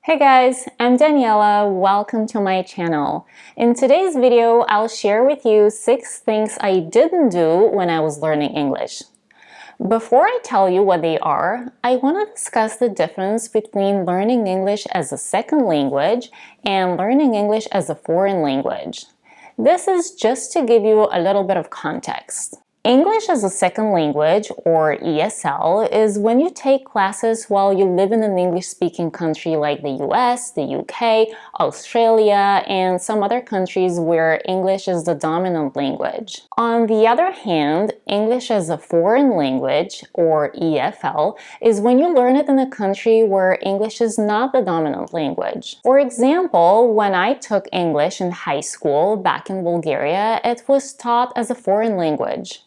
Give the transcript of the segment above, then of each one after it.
Hey guys, I'm Daniela. Welcome to my channel. In today's video, I'll share with you 6 things I didn't do when I was learning English. Before I tell you what they are, I want to discuss the difference between learning English as a second language and learning English as a foreign language. This is just to give you a little bit of context. English as a second language, or ESL, is when you take classes while you live in an English-speaking country like the US, the UK, Australia, and some other countries where English is the dominant language. On the other hand, English as a foreign language, or EFL, is when you learn it in a country where English is not the dominant language. For example, when I took English in high school back in Bulgaria, it was taught as a foreign language.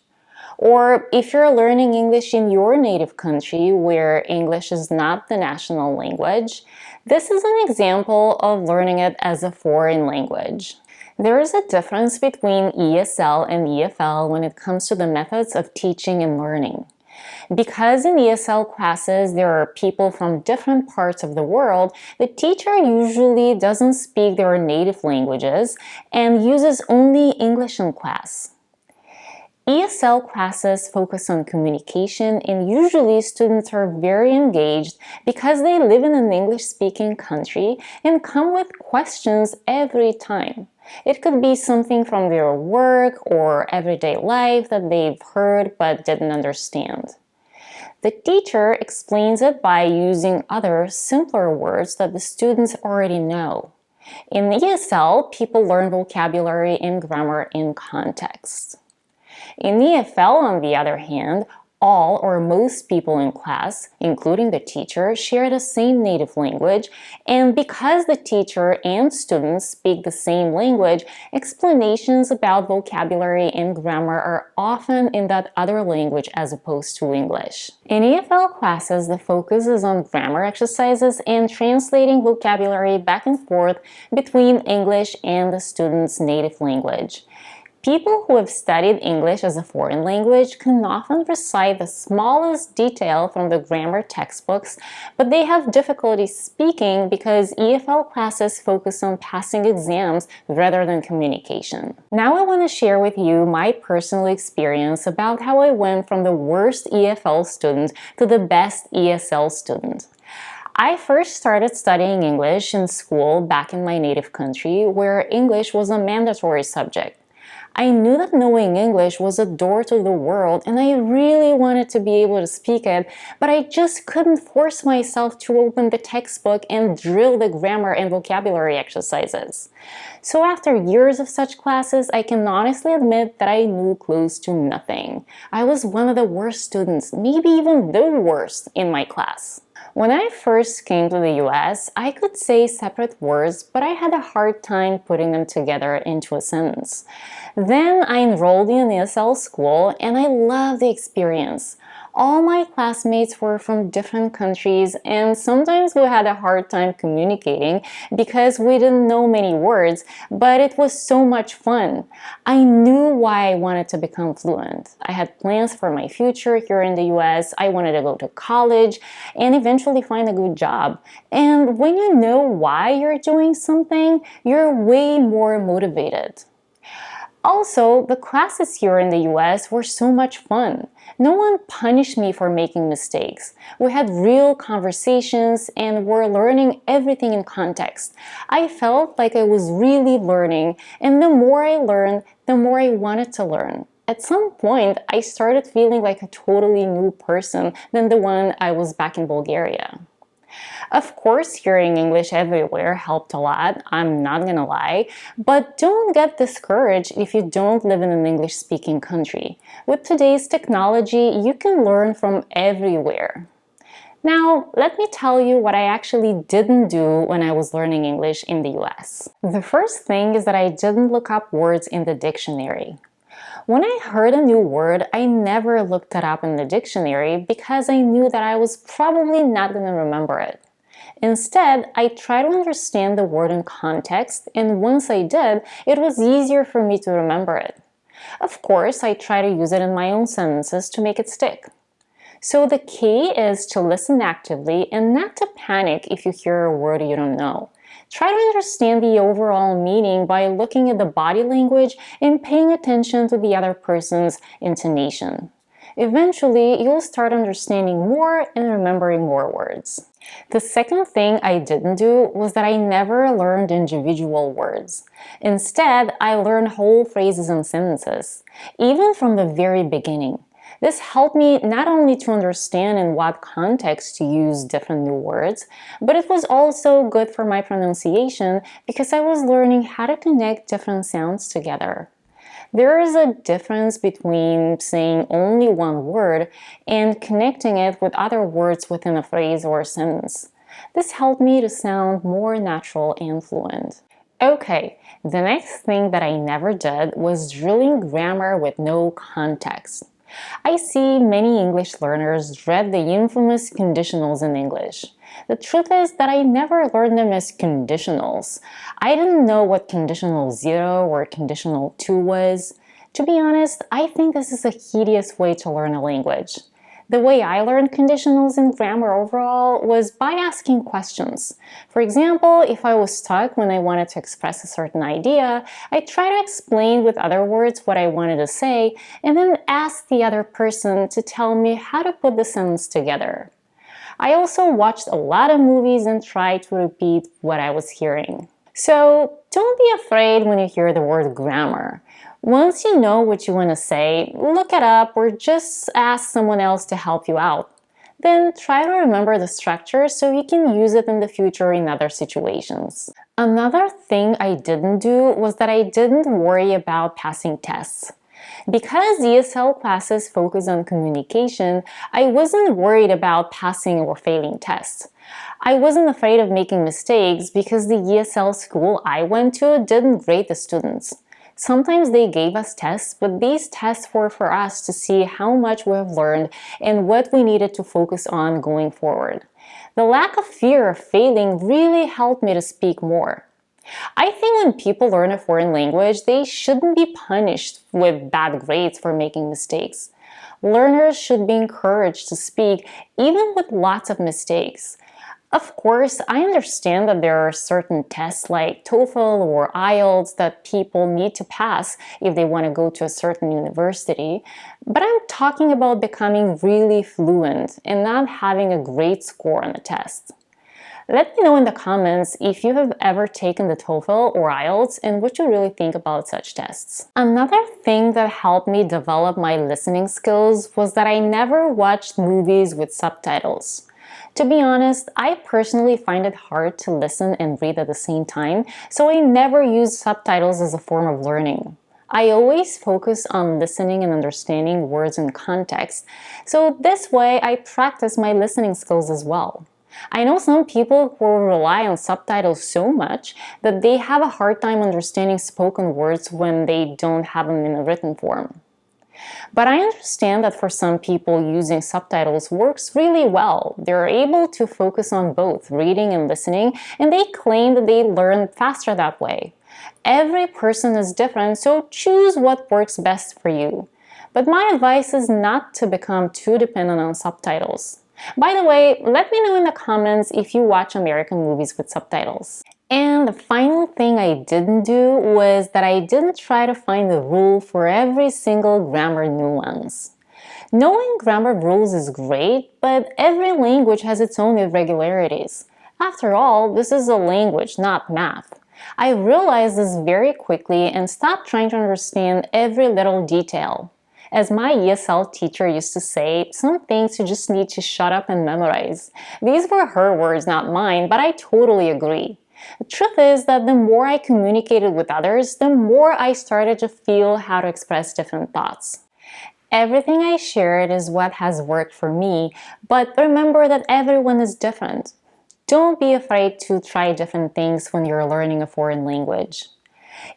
Or if you're learning English in your native country where English is not the national language, this is an example of learning it as a foreign language. There is a difference between ESL and EFL when it comes to the methods of teaching and learning. Because in ESL classes there are people from different parts of the world, the teacher usually doesn't speak their native languages and uses only English in class. ESL classes focus on communication, and usually students are very engaged because they live in an English-speaking country and come with questions every time. It could be something from their work or everyday life that they've heard but didn't understand. The teacher explains it by using other, simpler words that the students already know. In ESL, people learn vocabulary and grammar in context. In EFL, on the other hand, all or most people in class, including the teacher, share the same native language, and because the teacher and students speak the same language, explanations about vocabulary and grammar are often in that other language as opposed to English. In EFL classes, the focus is on grammar exercises and translating vocabulary back and forth between English and the student's native language. People who have studied English as a foreign language can often recite the smallest detail from the grammar textbooks, but they have difficulty speaking because EFL classes focus on passing exams rather than communication. Now I want to share with you my personal experience about how I went from the worst EFL student to the best ESL student. I first started studying English in school back in my native country, where English was a mandatory subject. I knew that knowing English was a door to the world and I really wanted to be able to speak it, but I just couldn't force myself to open the textbook and drill the grammar and vocabulary exercises. So after years of such classes, I can honestly admit that I knew close to nothing. I was one of the worst students, maybe even the worst in my class. When I first came to the US, I could say separate words, but I had a hard time putting them together into a sentence. Then I enrolled in an ESL school and I loved the experience. All my classmates were from different countries and sometimes we had a hard time communicating because we didn't know many words, but it was so much fun. I knew why I wanted to become fluent. I had plans for my future here in the US. I wanted to go to college and eventually find a good job. And when you know why you're doing something, you're way more motivated. Also, the classes here in the US were so much fun. No one punished me for making mistakes. We had real conversations and were learning everything in context. I felt like I was really learning, and the more I learned, the more I wanted to learn. At some point, I started feeling like a totally new person than the one I was back in Bulgaria. Of course, hearing English everywhere helped a lot, I'm not gonna lie, but don't get discouraged if you don't live in an English-speaking country. With today's technology, you can learn from everywhere. Now, let me tell you what I actually didn't do when I was learning English in the US. The first thing is that I didn't look up words in the dictionary. When I heard a new word, I never looked it up in the dictionary because I knew that I was probably not going to remember it. Instead, I tried to understand the word in context, and once I did, it was easier for me to remember it. Of course, I try to use it in my own sentences to make it stick. So the key is to listen actively and not to panic if you hear a word you don't know. Try to understand the overall meaning by looking at the body language and paying attention to the other person's intonation. Eventually, you'll start understanding more and remembering more words. The second thing I didn't do was that I never learned individual words. Instead, I learned whole phrases and sentences, even from the very beginning. This helped me not only to understand in what context to use different new words, but it was also good for my pronunciation because I was learning how to connect different sounds together. There is a difference between saying only one word and connecting it with other words within a phrase or a sentence. This helped me to sound more natural and fluent. Okay, the next thing that I never did was drilling grammar with no context. I see many English learners dread the infamous conditionals in English. The truth is that I never learned them as conditionals. I didn't know what conditional 0 or conditional 2 was. To be honest, I think this is a hideous way to learn a language. The way I learned conditionals in grammar overall was by asking questions. For example, if I was stuck when I wanted to express a certain idea, I try to explain with other words what I wanted to say and then ask the other person to tell me how to put the sentence together. I also watched a lot of movies and tried to repeat what I was hearing. So don't be afraid when you hear the word grammar. Once you know what you want to say, look it up or just ask someone else to help you out. Then try to remember the structure so you can use it in the future in other situations. Another thing I didn't do was that I didn't worry about passing tests. Because ESL classes focus on communication, I wasn't worried about passing or failing tests. I wasn't afraid of making mistakes because the ESL school I went to didn't grade the students. Sometimes they gave us tests, but these tests were for us to see how much we have learned and what we needed to focus on going forward. The lack of fear of failing really helped me to speak more. I think when people learn a foreign language, they shouldn't be punished with bad grades for making mistakes. Learners should be encouraged to speak even with lots of mistakes. Of course, I understand that there are certain tests like TOEFL or IELTS that people need to pass if they want to go to a certain university, but I'm talking about becoming really fluent and not having a great score on a test. Let me know in the comments if you have ever taken the TOEFL or IELTS and what you really think about such tests. Another thing that helped me develop my listening skills was that I never watched movies with subtitles. To be honest, I personally find it hard to listen and read at the same time, so I never use subtitles as a form of learning. I always focus on listening and understanding words in context, so this way I practice my listening skills as well. I know some people who rely on subtitles so much that they have a hard time understanding spoken words when they don't have them in a written form. But I understand that for some people, using subtitles works really well. They're able to focus on both reading and listening, and they claim that they learn faster that way. Every person is different, so choose what works best for you. But my advice is not to become too dependent on subtitles. By the way, let me know in the comments if you watch American movies with subtitles. And the final thing I didn't do was that I didn't try to find the rule for every single grammar nuance. Knowing grammar rules is great, but every language has its own irregularities. After all, this is a language, not math. I realized this very quickly and stopped trying to understand every little detail. As my ESL teacher used to say, some things you just need to shut up and memorize. These were her words, not mine, but I totally agree. The truth is that the more I communicated with others, the more I started to feel how to express different thoughts. Everything I shared is what has worked for me, but remember that everyone is different. Don't be afraid to try different things when you're learning a foreign language.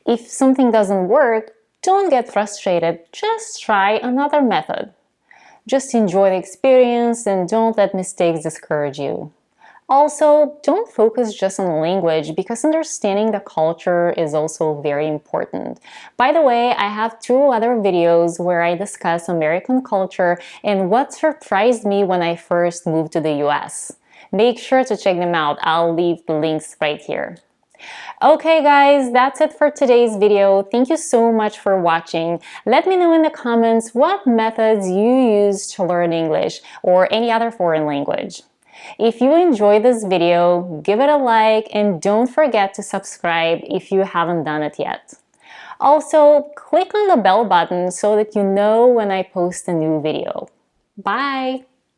If something doesn't work, don't get frustrated, just try another method. Just enjoy the experience and don't let mistakes discourage you. Also, don't focus just on the language because understanding the culture is also very important. By the way, I have 2 other videos where I discuss American culture and what surprised me when I first moved to the US. Make sure to check them out. I'll leave the links right here. Okay guys, that's it for today's video. Thank you so much for watching. Let me know in the comments what methods you use to learn English or any other foreign language. If you enjoyed this video, give it a like and don't forget to subscribe if you haven't done it yet. Also, click on the bell button so that you know when I post a new video. Bye!